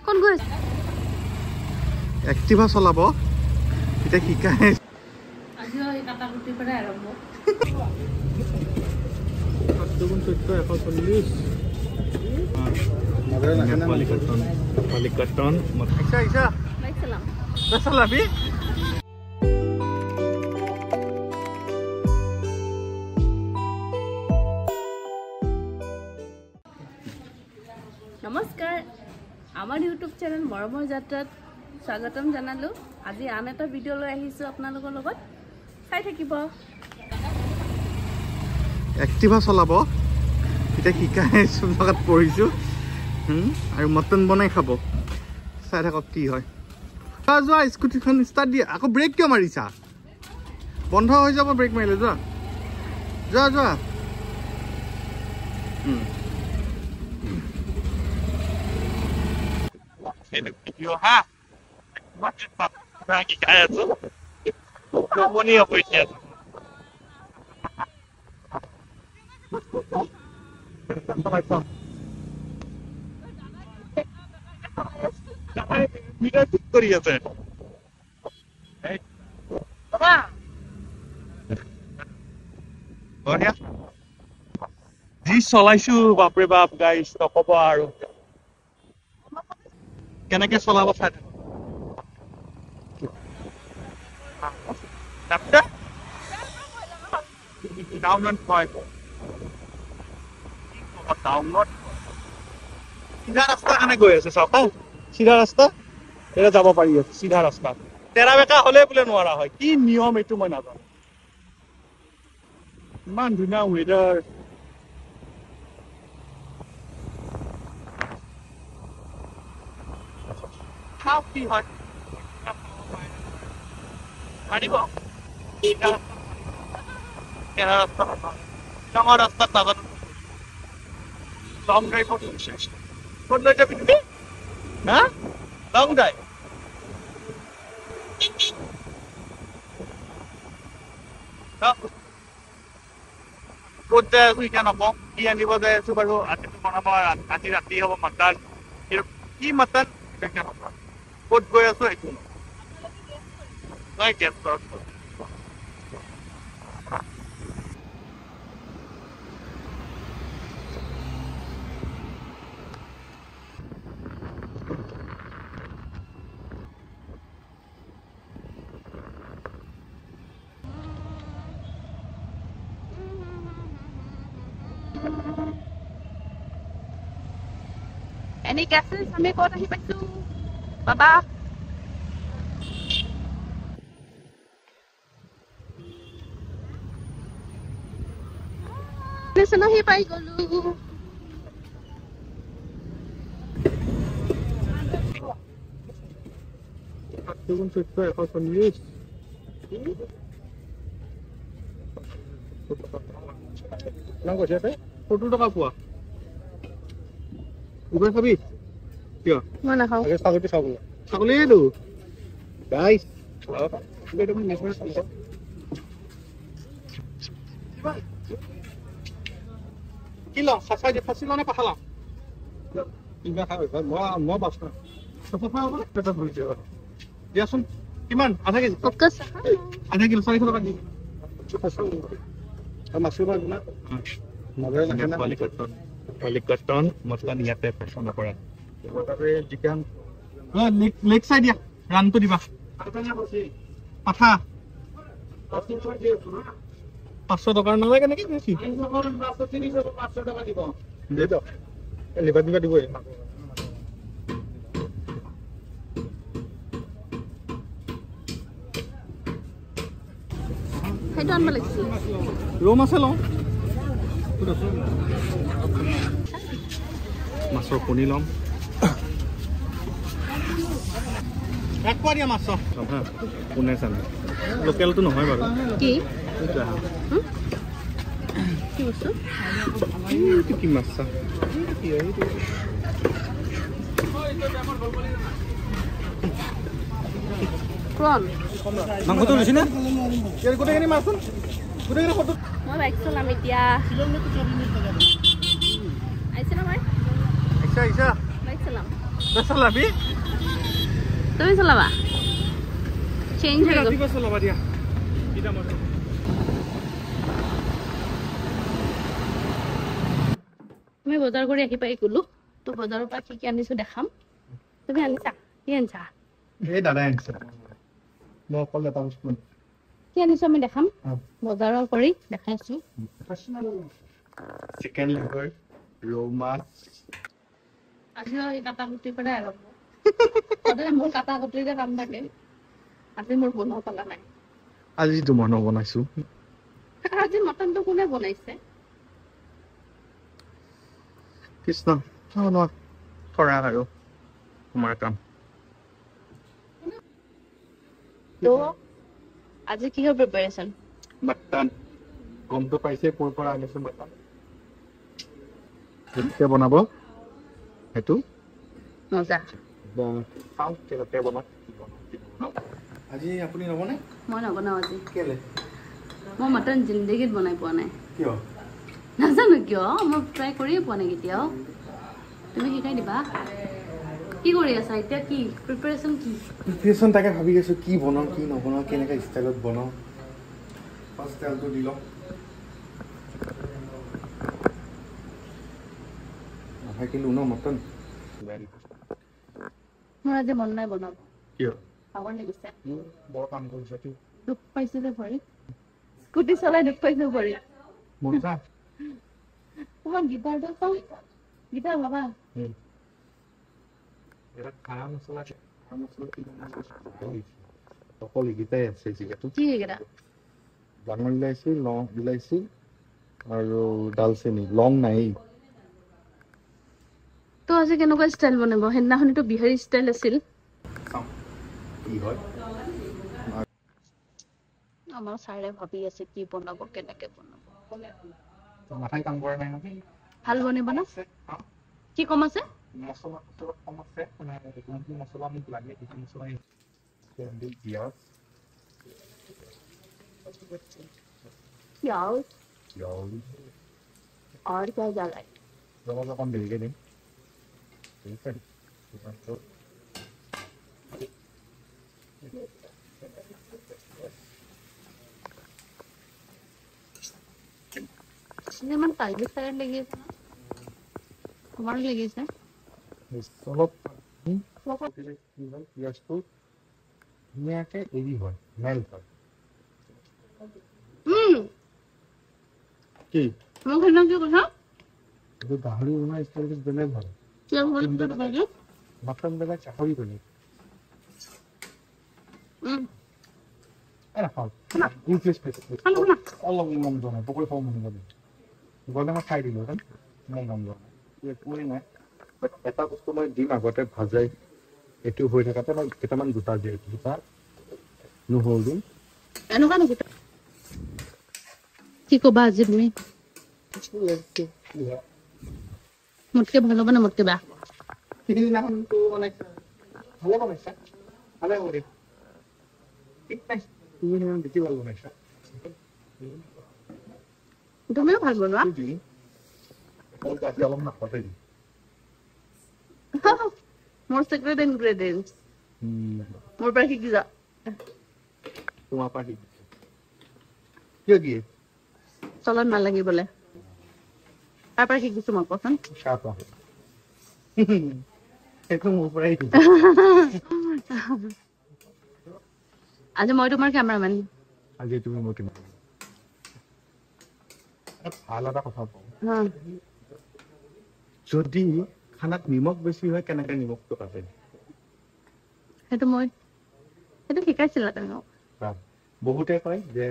কোন গৈছা এক্টিভা চলাব এটা শিকাই আজি এই কাটাকুটি পৰা আৰম্ভ 7×14 Palikatan Isa Baik salam Salabi নমস্কাৰ আমাৰ ইউটিউব চেনেল মৰমৰ যাত্ৰাত স্বাগতম জনালো আজি আন এটা ভিডিও লৈ আহিছো আপোনালোকৰ লগত চাই থাকিব এক্টিভা চলাব এটা শিকাই জগত পঢ়িছো আৰু মটন বনাই খাব চাই থাকক কি হয় যোৱা স্কুটিখন ষ্টাৰ্ট দিয়া আকৌ ব্ৰেক কিয় মাৰিছা বন্ধ হৈ যাব ব্ৰেক মাৰিলে যোৱা যোৱা যোৱা Yo ha. Macam apa? Kayak tu. Kamu ni apa ini? Mira tu Korea tu. Apa? Oh ya. Di solaisu bapre bap guys, tak apa aru. কেনেকে চলাব চাই থাকো ডাউনলোড হয় ডাউনলোড সিধা ৰাস্তা কেনে গৈ আছে চাওক সিধা ৰাস্তা এটা যাব পাৰি আছে সিধা ৰাস্তা তেৰা বেকা হলে বোলে নোৱাৰা হয় কি নিয়ম এইটো মই নাজানো ইমান ধুনীয়া weather How do you hunt? Maribo. Jangan rasa takut. Long drive for session. Kau nak jadi ni? Ha? Long drive. Tak. Kau dah hujan apa? Ia ni pada subaru. Ati tu mana apa? Ati rati apa makan? Ini makan. Macam apa? Kod goi aso itu. Like it, bro. Any guesses? Kami ko nahi pasu. Baba. Nasa nahi pai golu. Tukun suka apa penulis? Langkau siapa? Foto tu apa? Uber sabi. Kya? Mana kau? Agak sakit sabu. Sakit ni tu. Guys. Uber tu mana sebenarnya? Kilo, khasai je fasil mana pahala? Tiga kali, mau basah. Apa apa? Kita berusaha. Dia sun, kiman? Ada ke? Fokus. Ada ke? Sorry kalau lagi. Masuk mana? Palikatan, masalah niatnya person apa ya? Tapi jika, leg side ya, rantu di bawah. Patha. 500 টাকা নলে কেনে কি বেশি 500 টাকা দিব দে দাও liver দিবা দিব হেড অন মালিছি রোম আছে ল মাছৰ কণী লম এক কোৱা দিয়া মাছ হা কোনে জানে লোকেলটো নহয় বাৰু কি কি বস্তু কি মাছ কোন মাংসটো লৈছি না গোটেইখিনি মাছ গোটেইখিনি ফটো মই বাইক চলাম এতিয়া আহিছে নহয় ইছা বাইক চলাম চলাবি তুমি চলাবা চেঞ্জ হৈ গ'ল ৰাতিপুৱা চলাবা দিয়া আমি বজাৰ কৰি আহি পাই গ'লো তো বজাৰৰ পৰা কি আনিছো দেখাম তুমি আনিছা কি আনিছা এই দাদাই আনিছে মই অকল এটা বস্তু কি আনিছো আমি দেখাম বজাৰৰ কৰি দেখাইছো চিকেন লিভাৰ ৰৌ মাছ আজি কাটা কুটিৰ পৰাই আৰম্ভ সদায় মোৰ কাটা কুটিৰে কাম থাকে আজি মোৰ বনোৱা পালা নাই আজি তোমাৰ নবনাইছো আজি মটনটো কোনে বনাইছে কৃষ্ণ কৰা আৰু তোমাৰ কাম তো আজি কি হয় প্ৰিপাৰেচন মটন গমটো পাইছে ক'ৰ পৰা আনিছো মটন কেতিয়া বনাব সেইটো মজা চাওঁ কেনেকৈ বনাওঁ আজি আপুনি নবনাই মই নবনাওঁ আজি কেলে মই মটন জিন্দগীত বনাই পোৱা নাই কিয় নাজানো কিয় মই ট্ৰাই কৰিয়ে পোৱা নাই কেতিয়াও তুমি শিকাই দিবা কি কৰি আছা এতিয়া কি প্ৰিপাৰেচন কি প্ৰিপাৰেচন তাকে ভাবি আছো কি বনাওঁ কি নবনাওঁ কেনেকৈ ষ্টাইলত বনাওঁ ফাৰ্ষ্ট তেলটো দি লওঁ নাথাকিলোঁ ন মটন মোৰ আজি মন নাই বনাব কিয় ভাগৰ লাগিছে বৰ কাম কৰিছে দুখ পাইছো যে ভৰি স্কুটি চলাই দুখ পাইছো ভৰি মজা তোমাৰ গিটাৰটো চাওঁ গিটাৰ ভাবা এটা খাৰা মছলা অকল এইকেইটাই আছে যিহেতু কি এইকেইটা ডাঙৰ ইলাইচি লং ইলাইচি আৰু ডালচেনি লং নাই তো আজি কেনেকুৱা ষ্টাইল বনাব সেইদিনাখনিতো বিহাৰী ষ্টাইল আছিল কি হয় আমাৰ ছাৰে ভাবি আছে কি বনাব কেনেকে বনাব মাথাই কাম কৰা নাই নহয় ভাল বনাব না কি কম আছে মছলা কম আছে যোনটো মছলা মোক লাগে সেইটো মছলা পিঁয়াজ प्याज और क्या डाला है অকণ দেৰিকে দিম ইমান টাইলি টাইট লাগি আছে না তোমাৰ লাগিছে অলপ পিঁয়াজটো ধুনীয়াকৈ এৰি হয় মেল্ট হয় কি মোক সেইদিনা কি কৈছা এইটো গাহৰি বনোৱা ষ্টাইলটো বেলেগ হয় মটন বেলেগ গাহৰি বেলেগ অলপ মন যোৱা নাই পকৰি খাব মন যোৱা নাই গ'লে মই খাই দিলোঁ মোৰ মন যোৱা নাই একোৱেই নাই এটা বস্তু মই দিম আগতে ভাজাই এইটো হৈ থকাতে মই কেইটামান গোটা দিয়ে গোটা নহৰু দিম এনেকুৱা নেকি কি ক'বা আজি তুমি মোতকে ভাল হ'ব না মোতকে বেয়া সিদিনাখনটো বনাইছা ভালে বনাইছা ভালে কৰি ঠিক নাই তুমি সিমান বেছি ভাল বনাইছা তুমিও ভাল বনোৱা অলপ নাপাতে দিম মোৰ চিক্ৰেট ইনগ্ৰেডিয়েণ্টছ মোৰ পৰা শিকি যা তোমাৰ পৰা শিকিছো কিয় দিয়ে চলত নালাগিবলে তাৰ পৰা শিকিছো মই কচোন চাহ পোৱা সেইটো মোৰ পৰাই শিকিছো আজি মই তোমাৰ কেমেৰামেন আজি তুমি মোৰ কিমান ভাল এটা কথা কওঁ যদি খানাত নিমখ বেছি হয় কেনেকৈ নিমখটো কাটে সেইটো শিকাইছিলা তেওঁক বহুতে কয় যে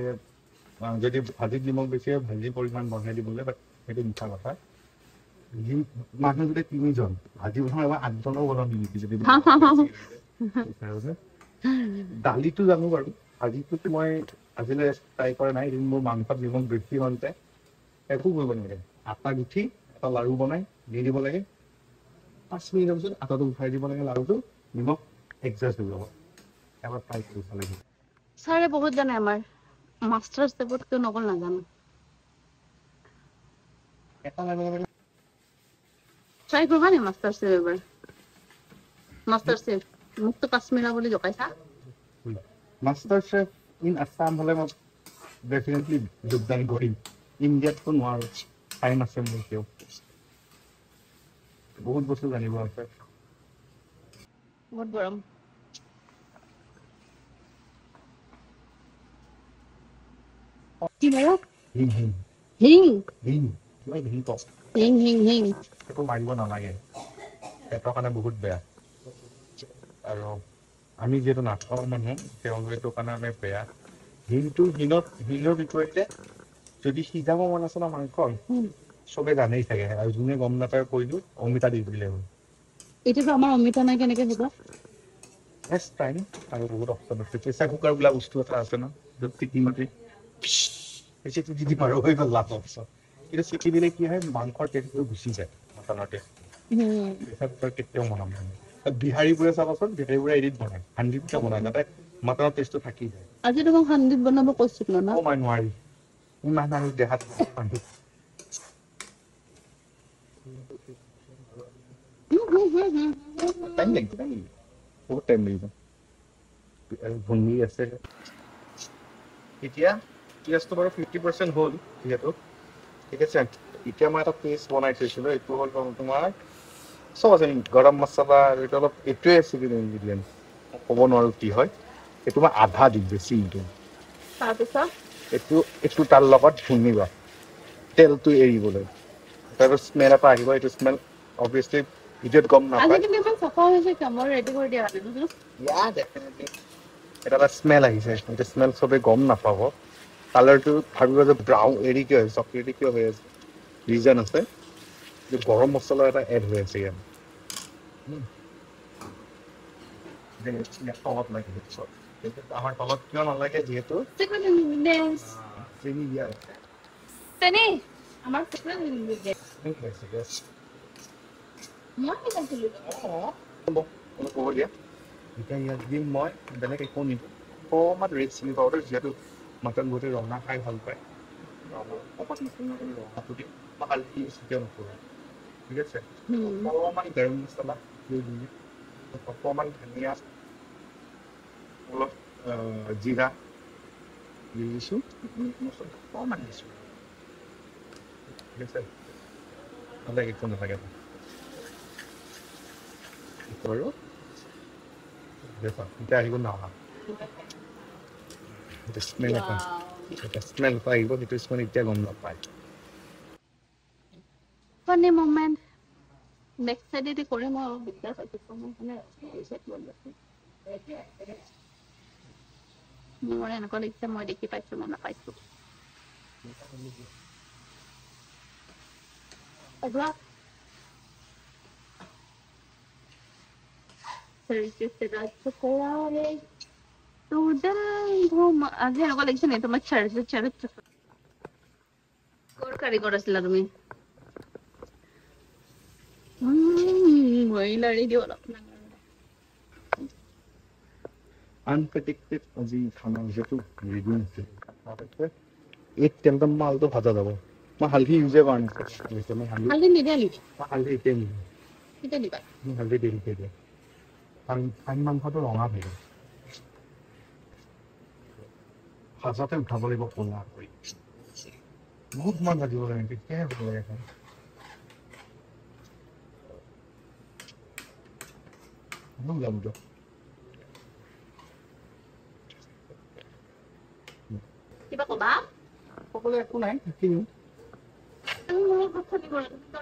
যদি ভাজিত নিমখ বেছি হয় ভাজি পৰিমাণ বঢ়াই দিবলৈ বাট সেইটো মিছা কথা মানুহ যদি 3 জন ভাজি বনাওঁ এবাৰ 8 জনৰ বনাওঁ নেকি যদি দালিটো জানো বাৰু ভাজিটোতো মই আজিলৈ ট্ৰাই কৰা নাই মোৰ মাংসত নিমখ বেছি হওঁতে একো কৰিব নালাগে আটা গুঠি এটা লাড়ু বনাই দি দিব লাগে 5 মিনিটৰ পিছত আটাটো উঠাই দিব লাগে লাড়ুটো নিমখ এডজাষ্ট হৈ যাব এবাৰ ট্ৰাই কৰিব লাগে ছাৰে বহুত জানে আমাৰ মাষ্টাৰ ষ্টেপত কিয় নকল নাজানো এটা লাগে ট্ৰাই কৰবা নি মাষ্টাৰ চেফ এবাৰ মাষ্টাৰ চেফ মোক তো কাশ্মীৰা বুলি জকাইছা মাষ্টাৰ চেফ ইন আছাম হলে মই ডেফিনেটলি যোগদান কৰিম ইণ্ডিয়াততো নোৱাৰো টাইম আছে মোৰ এতিয়াও বহুত বস্তু জানিব আছে বহুত গৰম কি বাৰু হিং হিং হিং হিং কিবা হিং টপ হিং হিং হিং একো মাৰিব নালাগে পেটৰ কাৰণে বহুত বেয়া আৰু আমি যিহেতু নাখাওঁ মানুহ তেওঁলোকেতো কাৰণে বেয়া হিঙৰ বিপৰীতে যদি সিজাব মন আছে ন মাংস চবে জানেই চাগে আৰু যোনে গম নাপায় কৈলো অমিতা দি দিলে হ'ল এতিয়াতো আমাৰ অমিতা নাই কেনেকে হ'ব নেক্সট টাইম আৰু বহুত অপশ্যন আছে প্ৰেচাৰ কুকাৰ বোলা বস্তু এটা আছে ন য'ত চিটি মাতি সেইটো যদি পাৰো হৈ গ'ল লাভ অপশ্যন কিন্তু চিটি দিলে কি হয় মাংসৰ টেষ্টটো গুচি যায় মটনৰ টেষ্ট প্ৰেচাৰ কুকাৰ কেতিয়াও বনাব নোৱাৰে বিহাৰীবোৰে চাবচোন বিহাৰীবোৰে এডিট বনায় হাণ্ড্ৰেডটা বনায় যাতে মটনৰ টেষ্টটো থাকি যায় আজি তোমাক হাণ্ড্ৰেড বনাব কৈছিলো না মই নোৱাৰি ইমান আৰু দেহাত টাইম লাগিব বহুত টাইম লাগিব ভুঙি আছে এতিয়া পিঁয়াজটো বাৰু 50% হ'ল যিহেতু ঠিক আছে এতিয়া মই এটা পেষ্ট বনাই থৈছিলোঁ এইটো হ'ল তোমাৰ চব আছে গৰম মছলা আৰু এইটো অলপ এইটোৱে আছে কিন্তু ইনগ্ৰিডিয়েণ্ট ক'ব নোৱাৰোঁ কি হয় এইটো মই আধা দিম বেছি নিদিওঁ তাৰপিছত এইটো তাৰ লগত ভুঙিবা তেলটো এৰিবলৈ তাৰপিছত স্মেল এটা আহিব এইটো স্মেল অবভিয়াছলি ভিডিঅ'ত গম নাপায় আজি কিন্তু ইমান চাফা হৈছে কামৰ ৰেডি কৰি দিয়া এটা স্মেল আহিছে এইটো স্মেল চবে গম নাপাব কালাৰটো ভাবিব যে ব্ৰাউন এৰি কিয় হৈছে চকলেটি কিয় হৈ আছে ৰিজন আছে যে গৰম মছলা এটা এড হৈ আছে ইয়াত তলত লাগে আমাৰ তলত কিয় নালাগে যিহেতু চেনি দিয়া চেনি আমাৰ চিক্ৰেট মই কি কৈছিলো ক'ব দিয়া এতিয়া ইয়াত দিম মই বেলেগ একো নিদিওঁ অকণমান ৰেড চিলি পাউডাৰ যিহেতু মটন বহুতে ৰঙা খাই ভাল পায় অকণমান ৰঙাটো দিম মই হালধি কেতিয়াও নকৰোঁ ঠিক আছে অকণমান গৰম মছলা অকণমান ধনিয়া অলপ জিৰা দি দিছোঁ অকণমান দিছোঁ ঠিক আছে নহ'লে একো নাথাকে আৰু এতিয়া আহিব নহা স্মেল এটা আহিব সেইটো স্মেল এতিয়া গম নাপায় ফানি মোমেণ্ট নেক্সট চাইডেদি কৰিম আৰু দিগদাৰ পাইছোঁ মোৰ এনেকুৱা লাগিছে মই দেখি পাইছোঁ মই নাপাইছোঁ আজি এনেকুৱা লাগিছে নে তোমাৰ ক'ৰ কাৰিকৰ আছিলা তুমি মহিলাৰী দিওঁ অলপ আনপ্ৰেডিক্টেড আজি খানা যিহেতু ৰেডি আছে এই তেলটো মালটো ভাজা যাব মই হালধি ইউজে কৰা নাছিলোঁ মই হালধি নিদিয়া নেকি হালধি এতিয়া নিদিওঁ কেতিয়া দিবা হালধি দেৰিকৈ দিয়ে খাই মাংসটো ৰঙা হৈ যায় ভাজাতে উঠাব লাগিব ক'লা কৰি বহুত মান ভাজিব লাগে তেতিয়াহে ভাল লাগে খাই যাব দিয়ক কিবা ক'বা সকলোৱে একো নাই শিকিম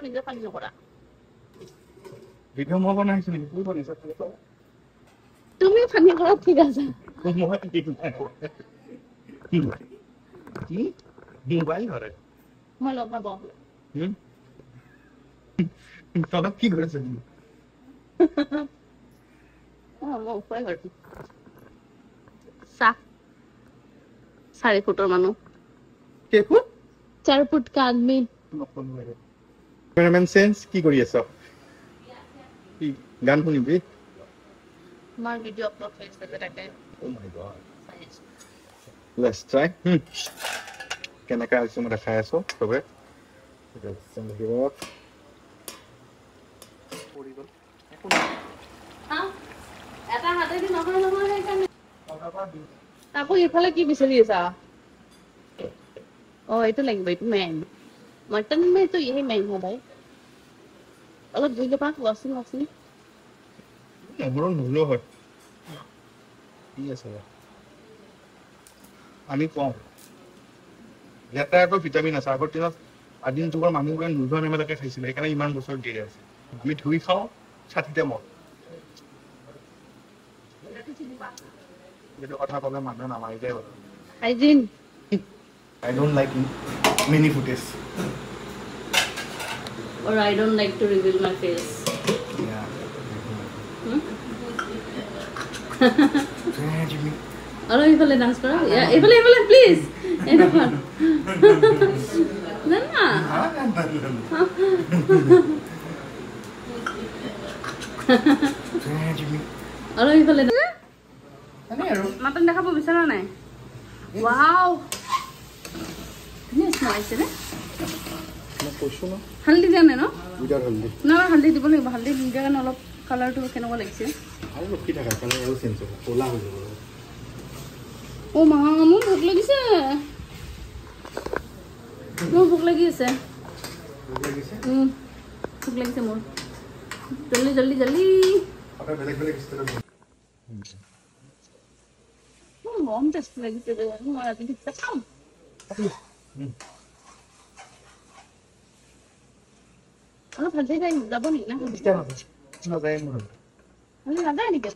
নিজে পানী নকৰা ভিডিঅ' মই বনাইছোঁ নেকি তুমি বনাইছা তুমি পানী কৰা ঠিক আছে কি মোবাইল ধৰে মই লগ নাপাওঁ তলত কি কৰিছে মই উপায় কৰিছোঁ চাহ 4 ফুটৰ মানুহ কেইফুট 4 ফুট का आदमी কেমেৰামেন চেঞ্জ কি কৰি আছ কি গান শুনিবি মাৰ ভিডিঅ' আপলোড কৰিছে তাকে ও মাই গড লেটস ট্ৰাই কেনেকা হৈছে মই দেখাই আছো চবে পৰি গ'ল এটা হাতেদি নহয় নহয় সেইকাৰণে আকৌ ইফালে কি বিচাৰি আছা এইটো লাগিব এইটো মেইন मटन में तो यही मेन है भाई अलग धुले पास वॉशिंग वॉशिंग এমৰো নুলো হয় কি আছে আমি কম লেতেৰাটো ভিটামিন আছে আগৰ দিনত আদিম যুগৰ মানুহবোৰে নোধোৱা নেমেলাকে খাইছিলে সেইকাৰণে ইমান বছৰ দিয়ে আছে আমি ধুই খাওঁ ছাতিতে মত এইটো কথা ক'লে মানুহে নামাৰি যায় hygiene I don't like many footage. or I don't like to reveal my face Yeah. আৰু ইফালে ডান্স কৰা ইফালে ইফালে প্লিজ এনেকুৱা না না আৰু ইফালে মাটন দেখাব বিচাৰা নাই ওয়াও নিছ নাইছে নে হালদি দিয়া নাই ন না হালদি দিব লাগিব হালদি দিয়া কাৰণে অলপ কালাৰটো কেনেকুৱা লাগিছে আৰু ৰখি থাকা কালাৰ আৰু চেঞ্জ হ'ব ক'লা হৈ যাব ও মা মোৰ ভোক লাগিছে মোৰ ভোক লাগি আছে ভোক লাগিছে মোৰ জলদি জলদি জলদি আপোনাৰ বেলেগ বেলেগ ষ্টাইলত মম টেষ্ট লাগিছে মই আজি ঠিক খাম অলপ ভালদে যাই যাব নেকি না নাযায় মোৰ মানে নাযায় নেকি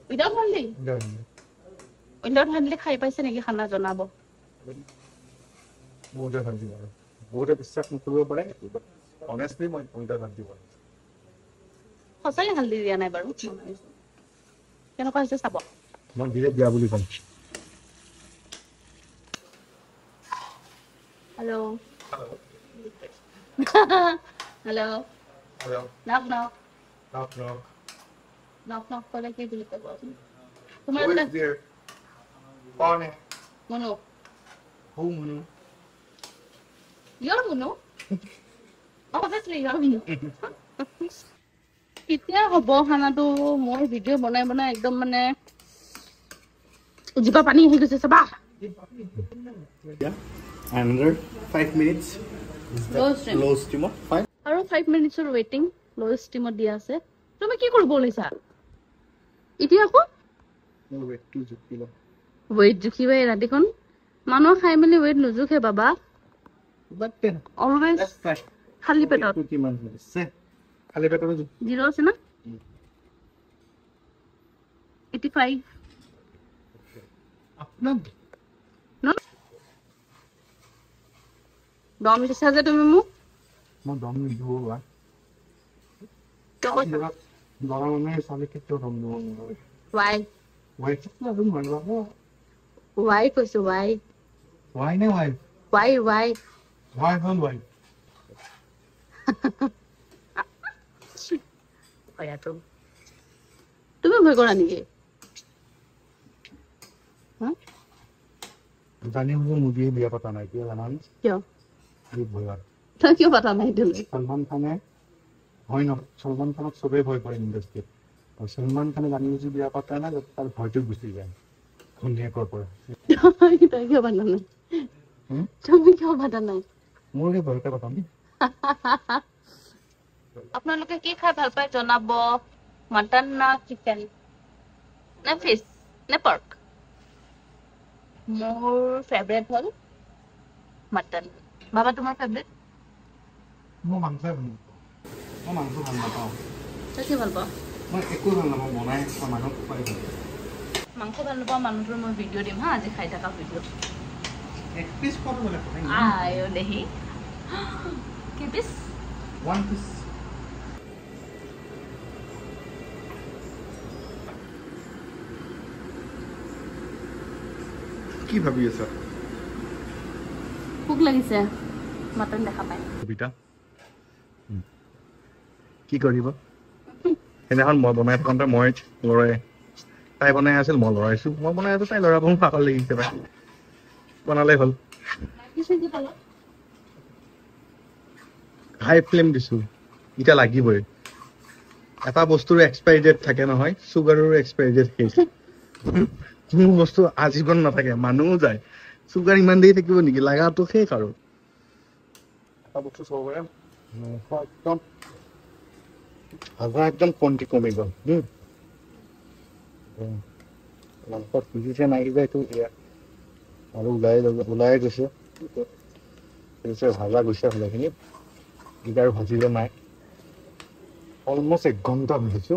উইদাউট হালদি উইদাউট হালদি খাই পাইছে নেকি খানা জনাব বহুতে ভালদি বাৰু বহুতে বিশ্বাস নকৰিব পাৰে অনেষ্টলি মই উইদাউট হালদি বাৰু সঁচাই হালদি দিয়া নাই বাৰু কেনেকুৱা হৈছে চাব মই দিলে দিয়া বুলি ক'ম hello hello hello knock knock knock knock knock knock करे के दिल पे बोल who तुम्हारा is there कौन है मनो who manu यार मनो obviously यार मनो कितना হবো খানাটো মোৰ ভিডিও বনাই বনাই একদম মানে জিবা পানী হৈ গৈছে সবা yeah another 5 minutes low steam fine আৰু 5 minutes of waiting low steam দিয়া আছে তুমি কি কৰিব লৈছা ইতি আকৌ wait 2 kilo weight জুখিবে ৰাতিখন মানুহ খাই মেলি weight নুজুখে বাবা but always খালি পেটত কিমান আছে খালি পেটত 0 আছে না 85 আপনার ন দম দিছা যে তুমি মোক মই দম নিদিব বা তো লৰা মানুহে চালে কেতিয়াও দম দিব নোৱাৰে why ৱাইফ আৰু মানুহ why কৈছো why why নে ৱাইফ why ৱাইফ হ'ল ৱাইফ হয়াতো তুমি ভয় কৰা নেকি জানি বুজি মুদিয়ে বিয়া পতা নাই কিয় জানান কিয় এই ভয়ত তই কিয় পাতা নাই দিলে সলমান খানে হয় ন সলমান খানক চবেই ভয় কৰে ইণ্ডাষ্ট্ৰীত আৰু সলমান খানে জানি বুজি বিয়া পতা নাই তাৰ ভয়টো গুচি যায় ঘৈণীয়েকৰ পৰা তই কিয় পাতা নাই তুমি কিয় পাতা নাই মোৰ সেই ভয়তে পতা নাই আপোনালোকে কি খাই ভাল পায় জনাব মটন না চিকেন না ফিশ না পৰ্ক মোৰ ফেভাৰিট হ'ল মটন বাবা তোমাৰ ফেভাৰিট মই মাংস ভাল নাপাওঁ তই কি ভাল পাওঁ মই একো ভাল নাপাওঁ বনাই খোৱা মানুহক খুৱাই ভাল মাংস ভাল নাপাওঁ মানুহটোৰ মই ভিডিঅ' দিম হা আজি খাই থকা ভিডিঅ' এক পিচ খোৱাটো বেলেগ কথা আয়ো দেহি কি পিচ 1 piece কি ভাবি আছা ভোক লাগিছে মটন দেখা পাই কবিতা কি কৰিব সেইদিনাখন মই বনাই থাকোঁতে মই লৰাই তাই বনাই আছিল মই লৰাইছো মই বনাই আছো তাই লৰাব মোক পাগল লাগিছে তাই বনালে হ'ল হাই ফ্লেম দিছো এতিয়া লাগিবই এটা বস্তুৰ এক্সপায়াৰি ডেট থাকে নহয় সুগাৰৰ এক্সপায়াৰি ডেট শেষ কোনো বস্তু আজীৱন নাথাকে মানুহও যায় সুগাৰ ইমান দেৰি থাকিব নেকি লাগাটো শেষ আৰু এটা বস্তু চাব পাৰে একদম একদম কণ্টি কমি গ'ল মাংসত বুজিছে নাই যায়তো আৰু ওলাই গৈছে ভাজা গৈছে ভাজাখিনি এতিয়া আৰু ভাজিলে নাই অলমষ্ট 1 ঘণ্টা ভাজিছো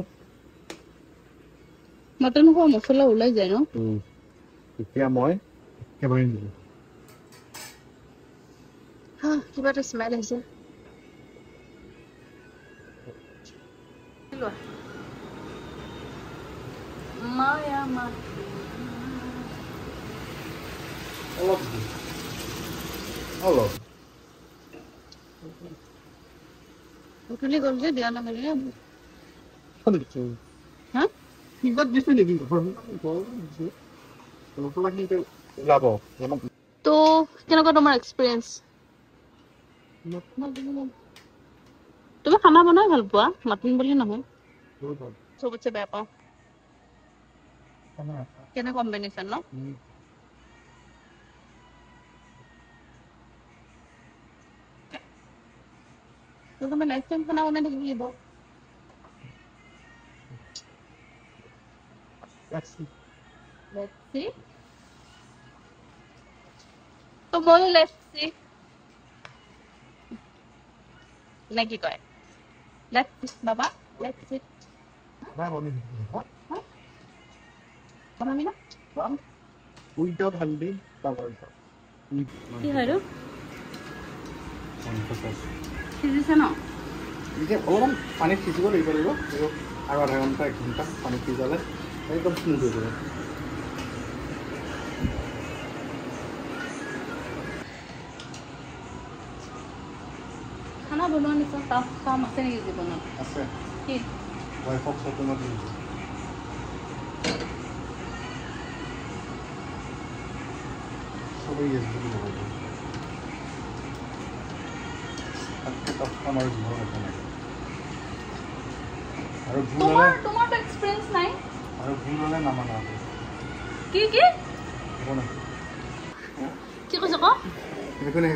মটন খোৱা মছলা ওলাই যায় ন এতিয়া মই একেবাৰে নিদিলোঁ কিবা এটা স্মেল আহিছে মায়া মা অলপ উঠলি গ'ল যে দিয়া নহ'লে হা দিছো নেকি যাব তো কেনেকুৱা তোমাৰ এক্সপিৰিয়েঞ্চ তুমি খানা বনাই ভাল পোৱা মাটন বুলি নহয় চবতছে বেয়া পাওঁ কেনে কম্বিনেশ্যন ন তো তুমি নেক্সট টাইম খানা বনাই থাকিব Let's see. So, let's see. Like you guys. Let's see, Baba. Let's see. Banana? Without haldi, cover. কি হয় সিজিছে ন অলপমান পানীত সিজিব লাগিব আৰু আধা ঘণ্টা 1 ঘণ্টা পানীত সিজালে একদম স্মুথ হৈ যাব খানা বনোৱা নিচিনা কাম আছে নেকি জীৱনত আছে কি ৱাইফক সপোনত দিছোঁ সবেই ইয়েছ বুলি ক'ব আমাৰ জীৱন একো নাই আৰু তোমাৰ এক্সপিৰিয়েঞ্চ নাই আৰু ভুল হ'লে নামানা কি কি কৈছ ক একো নাই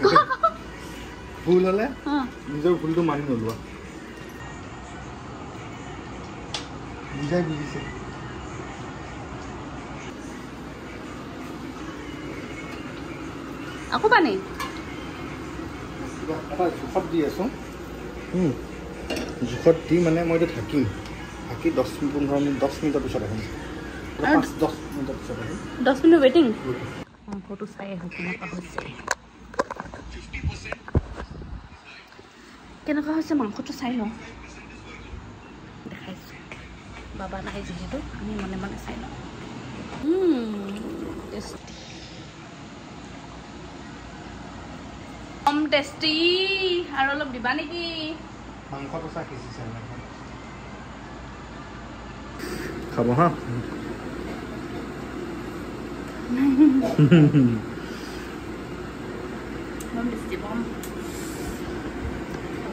ভুল হ'লে নিজৰ ভুলটো মানি নোলোৱা বুজাই বুজিছে আকৌ পানী এটা জোখত দি আছোঁ জোখত দি মানে মই এইটো ঢাকি 10-15 মিনিট 10 মিনিটৰ পিছত আহিম 10 মিনিটৰ পিছত আহিম 10 মিনিট ৱেটিং মাংসটো চাই আহোঁ কেনেকুৱা হৈছে মাংসটো চাই লওঁ দেখাইছোঁ বাবা নাই যিহেতু আমি মনে মনে চাই লওঁ টেষ্টি টেষ্টি আৰু অলপ দিবা নেকি মাংসটো চাই সিজিছে খাব হা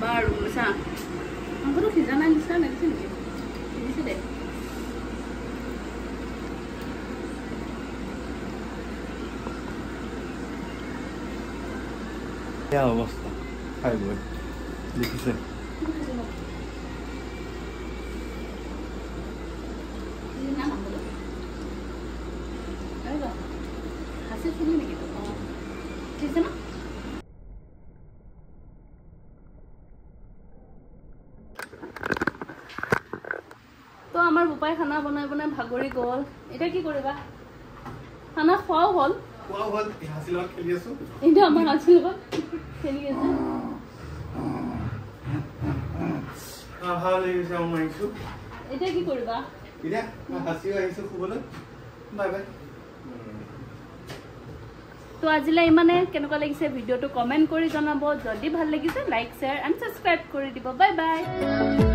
বাৰু চা মাংসটো সিজা নাই নিচিনা লাগিছে নেকি সিজিছে দে এয়া অৱস্থা খাই গৈ দেখিছে তো আমাৰ বোপাই খানা বনাই বনাই ভাগৰি গ'ল এতিয়া কি কৰিবা খানা খোৱাও হ'ল হাঁচিৰ লগত খেলি আছো এতিয়া আমাৰ হাঁচিৰ লগত খেলি আছে ভাল লাগিছে এতিয়া কি কৰিবা এতিয়া হাঁচিও আহিছো শুবলৈ বাই বাই তো আজিলৈ ইমানে কেনেকুৱা লাগিছে ভিডিঅ'টো কমেণ্ট কৰি জনাব যদি ভাল লাগিছে লাইক শ্বেয়াৰ এণ্ড ছাবস্ক্ৰাইব কৰি দিব বাই বাই